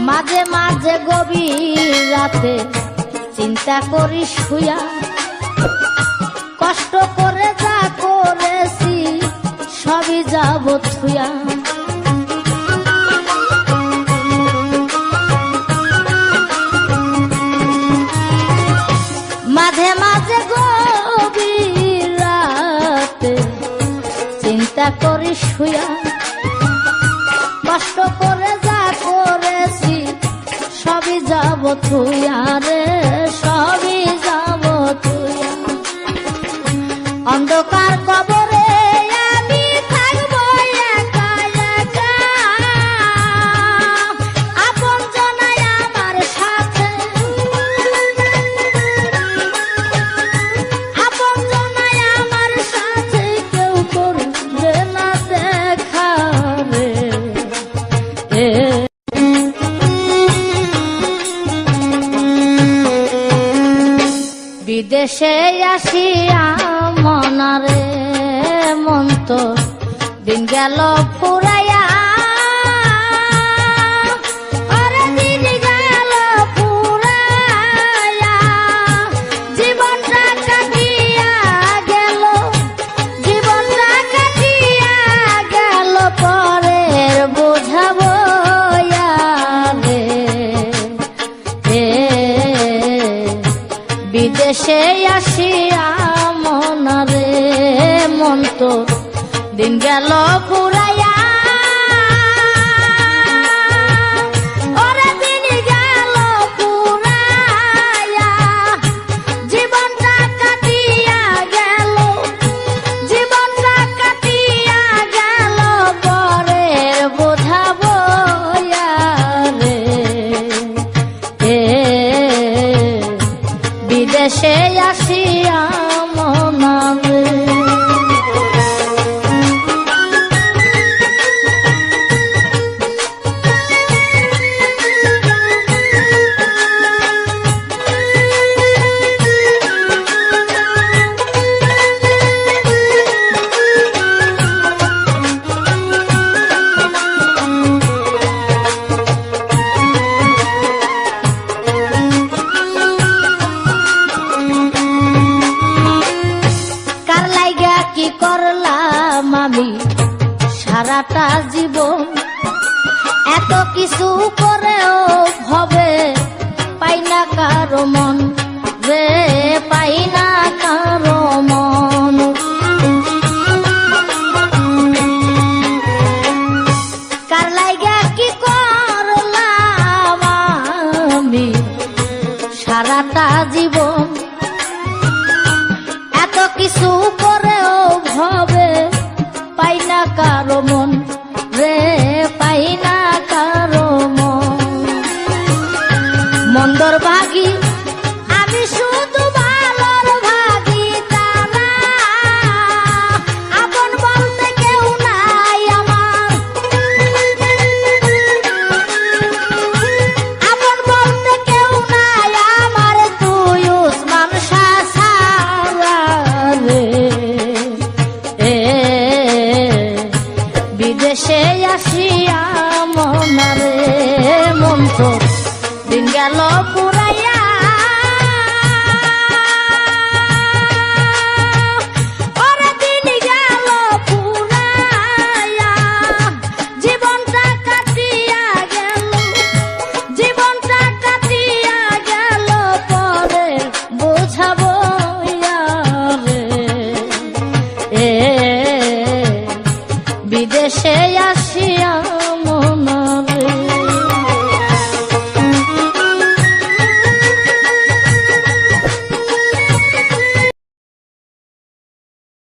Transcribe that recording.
মাঝে মাঝে গভীর রাতে চিন্তা করি শুয়া, কষ্ট করে যা করেছি সবই যাব থুয়া। মাঝে মাঝে গভীর রাতে চিন্তা করি শুয়া, কষ্ট করে যা করেছি সবই যাব থুয়া রে, সবই যাব থুয়া। অন্ধকার কবরে আমি থাকবো একা একা, আপন জনাই আমার সাথে, আপন জনাই আমার সাথে কেউ করবে না দেখা রে। বিদেশে আসিয়া মনারে মন তো দিন গেল ফুরাইয়া, ওরে দিন গেল ফুরাইয়া, জীবনটা কাটিয়া গেল, জীবনটা কাটিয়া গেল পরের বোঝাবো রে। বিদেশে আসিয়া মনারে মন তো দিন গেল ফুরাইয়া, ওরে দিন গেল ফুরাইয়া, জীবনটা কাটিয়া গেল, জীবনটা কাটিয়া গেল পরের বোঝাবো রে। বিদেশে আসিয়া মনারে কি করলাম আমি সারাটা জীবন, এত কিছু করেও ভবে পাই না কারো মন রে, পাই না কারো মন। কার লাইগা কি করলাম আমি সারাটা জীবন, এত কিছু করেও ভবে পাই না কারো মন রে, পাই না কারো মন। মন্দর ভাগী আমি শুধু ভালোর ভাগী তারা, আপন বলতে কেউ নাই আমার, আপন বলতে কেউ নাই আমার, তুই উসমান শাহ সারা রে। বিদেশে আসিয়া মনারে মন তো দিন গেল পুরাইয়া, ওরে দিন গেল পুরাইয়া, জীবনটা কাটিয়া গেল, জীবনটা কাটিয়া গেল পরে বোঝাবো রে। বিদেশে আসিয়া মনারে